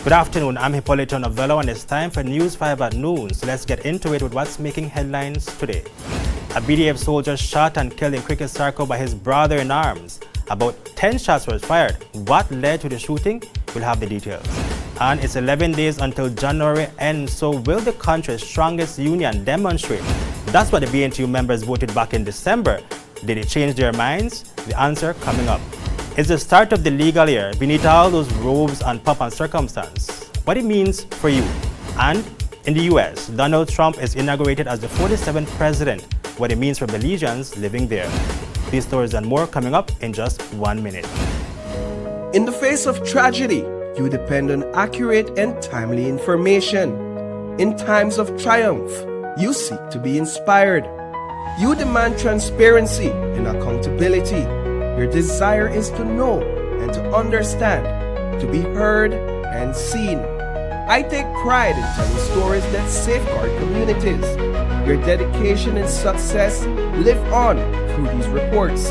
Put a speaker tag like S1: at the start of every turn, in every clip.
S1: Good afternoon, I'm Hippolyto Novello and it's time for News 5 at noon. So let's get into it with what's making headlines today. A BDF soldier shot and killed in Cricket Circle by his brother-in-arms. About 10 shots were fired. What led to the shooting? We'll have the details. And it's 11 days until January ends, so will the country's strongest union demonstrate? That's what the BNTU members voted back in December. Did it change their minds? The answer coming up. It's the start of the legal year beneath all those robes and pomp and circumstance. What it means for you. And in the US, Donald Trump is inaugurated as the 47th president. What it means for Belizeans living there. These stories and more coming up in just 1 minute.
S2: In the face of tragedy, you depend on accurate and timely information. In times of triumph, you seek to be inspired. You demand transparency and accountability. Your desire is to know and to understand, to be heard and seen. I take pride in telling stories that safeguard communities. Your dedication and success live on through these reports.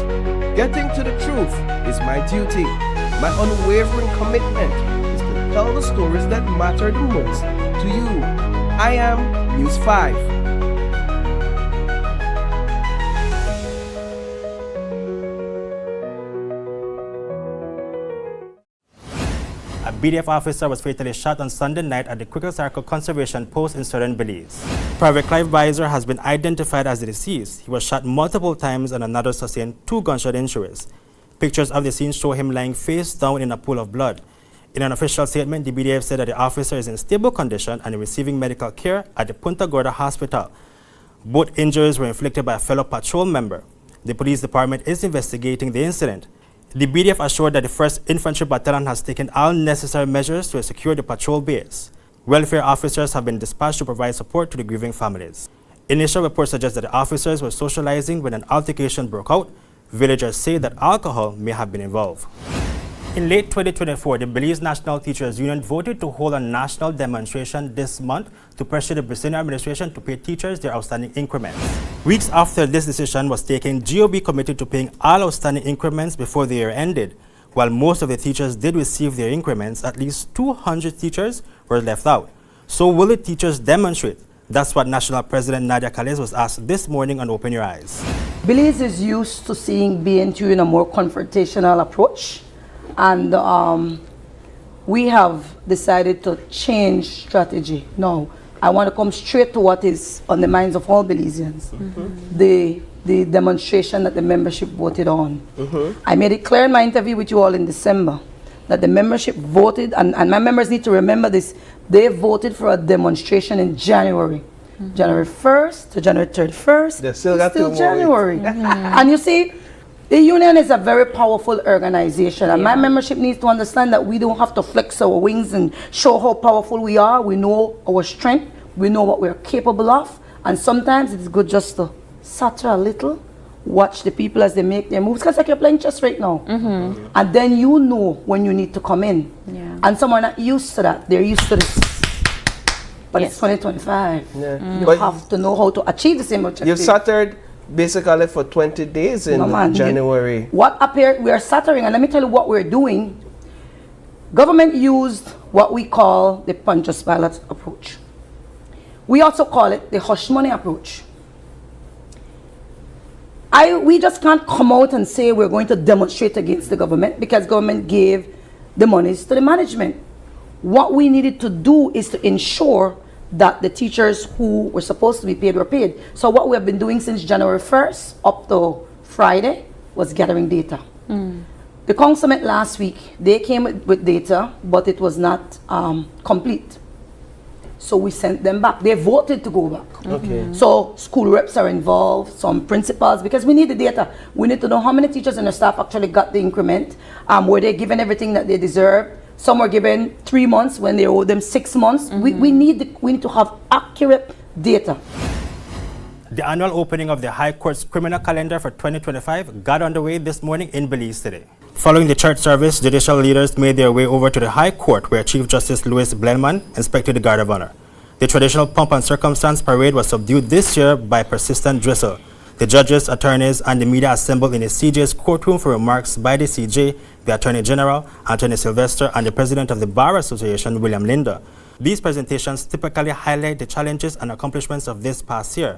S2: Getting to the truth is my duty. My unwavering commitment is to tell the stories that matter the most to you. I am News 5.
S1: A BDF officer was fatally shot on Sunday night at the Cricket Circle Conservation Post in southern Belize. Private Clive Bizer has been identified as the deceased. He was shot multiple times and another sustained 2 gunshot injuries. Pictures of the scene show him lying face down in a pool of blood. In an official statement, the BDF said that the officer is in stable condition and receiving medical care at the Punta Gorda Hospital. Both injuries were inflicted by a fellow patrol member. The police department is investigating the incident. The BDF assured that the 1st Infantry Battalion has taken all necessary measures to secure the patrol base. Welfare officers have been dispatched to provide support to the grieving families. Initial reports suggest that the officers were socializing when an altercation broke out. Villagers say that alcohol may have been involved. In late 2024, the Belize National Teachers Union voted to hold a national demonstration this month to pressure the Brazilian administration to pay teachers their outstanding increments. Weeks after this decision was taken, GOB committed to paying all outstanding increments before the year ended. While most of the teachers did receive their increments, at least 200 teachers were left out. So will the teachers demonstrate? That's what National President Nadia Kales was asked this morning on Open Your Eyes.
S3: Belize is used to seeing BNTU in a more confrontational approach. And we have decided to change strategy. Now, I want to come straight to what is on the minds of all Belizeans. The demonstration that the membership voted on. I made it clear in my interview with you all in December that the membership voted, and my members need to remember this, they voted for a demonstration in January. January 1st to January 31st.
S2: They still got
S3: still
S2: 2 more
S3: January. And you see, the union is a very powerful organization, and my membership needs to understand that we don't have to flex our wings and show how powerful we are. We know our strength, we know what we're capable of, and sometimes it's good just to satter a little, watch the people as they make their moves, because like you're playing chess right now. And then you know when you need to come in. And some are not used to that, they're used to this. But it's 2025. You have to know how to achieve the same objective.
S2: You've sattered basically for 20 days in January.
S3: What appeared, we are sattering, and let me tell you what we're doing. Government used what we call the Pontius Pilate approach. We also call it the hush money approach. We just can't come out and say we're going to demonstrate against the government because government gave the monies to the management. What we needed to do is to ensure that the teachers who were supposed to be paid were paid. So what we have been doing since January 1st up to Friday was gathering data. The council met last week. They came with data, but it was not complete. So we sent them back. They voted to go back. So school reps are involved, some principals, because we need the data. We need to know how many teachers and the staff actually got the increment. Were they given everything that they deserved? Some were given 3 months when they owed them 6 months. We need to have accurate data.
S1: The annual opening of the High Court's criminal calendar for 2025 got underway this morning in Belize City. Following the church service, judicial leaders made their way over to the High Court where Chief Justice Louis Blenman inspected the Guard of Honor. The traditional pomp and circumstance parade was subdued this year by persistent drizzle. The judges, attorneys, and the media assembled in the CJ's courtroom for remarks by the CJ, the Attorney General, Anthony Sylvester, and the President of the Bar Association, William Linder. These presentations typically highlight the challenges and accomplishments of this past year.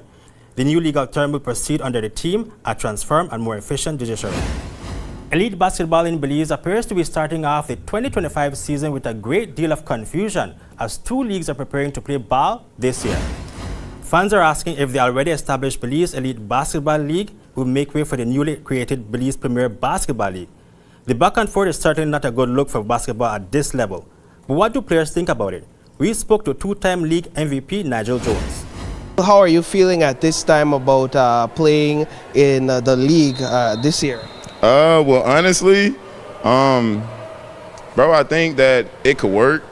S1: The new legal term will proceed under the theme, a transformed and more efficient judiciary. Elite basketball in Belize appears to be starting off the 2025 season with a great deal of confusion as two leagues are preparing to play ball this year. Fans are asking if the already established Belize Elite Basketball League will make way for the newly created Belize Premier Basketball League. The back and forth is certainly not a good look for basketball at this level. But what do players think about it? We spoke to two-time league MVP Nigel Jones.
S2: How are you feeling at this time about playing in the league this year?
S4: Well, honestly, bro, I think that it could work.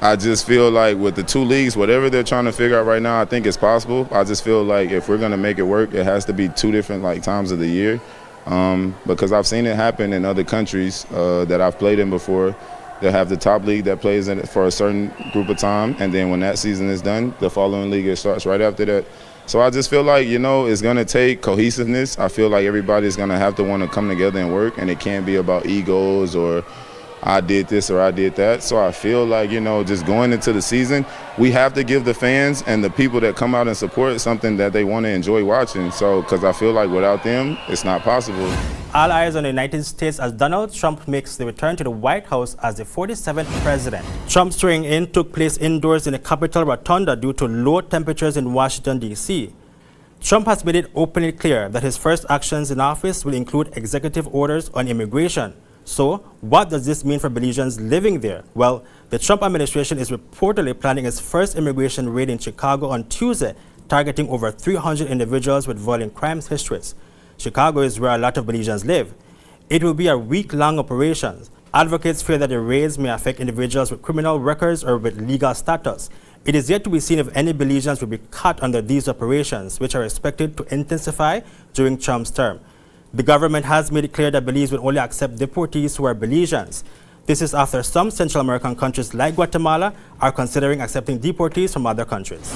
S4: I just feel like with the two leagues, whatever they're trying to figure out right now, I think it's possible. I just feel like if we're gonna make it work, it has to be two different times of the year, because I've seen it happen in other countries that I've played in before. They have the top league that plays in it for a certain group of time, and then when that season is done, the following league starts right after that. So I just feel like, it's going to take cohesiveness. I feel like everybody's going to have to want to come together and work, and it can't be about egos or I did this or I did that. So I feel like, just going into the season, we have to give the fans and the people that come out and support something that they want to enjoy watching. So, because I feel like without them, it's not possible.
S1: All eyes on the United States as Donald Trump makes the return to the White House as the 47th president. Trump's swearing in took place indoors in the Capitol Rotunda due to low temperatures in Washington, D.C. Trump has made it openly clear that his first actions in office will include executive orders on immigration. So, what does this mean for Belizeans living there? Well, the Trump administration is reportedly planning its first immigration raid in Chicago on Tuesday, targeting over 300 individuals with violent crimes histories. Chicago is where a lot of Belizeans live. It will be a week-long operation. Advocates fear that the raids may affect individuals with criminal records or with legal status. It is yet to be seen if any Belizeans will be caught under these operations, which are expected to intensify during Trump's term. The government has made it clear that Belize will only accept deportees who are Belizeans. This is after some Central American countries like Guatemala are considering accepting deportees from other countries.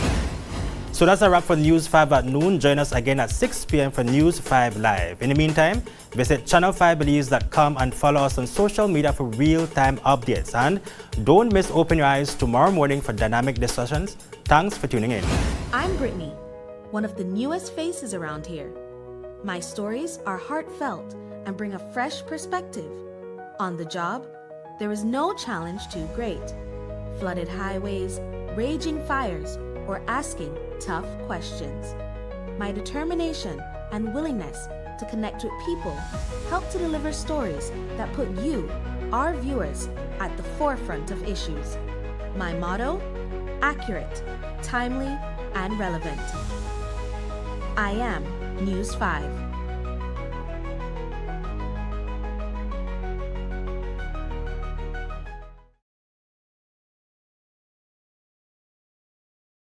S1: So that's a wrap for News 5 at noon. Join us again at 6 p.m. for News 5 Live. In the meantime, visit channel5belize.com and follow us on social media for real-time updates. And don't miss Open Your Eyes tomorrow morning for dynamic discussions. Thanks for tuning in.
S5: I'm Brittany, one of the newest faces around here. My stories are heartfelt and bring a fresh perspective. On the job, there is no challenge too great. Flooded highways, raging fires, or asking tough questions. My determination and willingness to connect with people help to deliver stories that put you, our viewers, at the forefront of issues. My motto: accurate, timely, and relevant. I am News 5.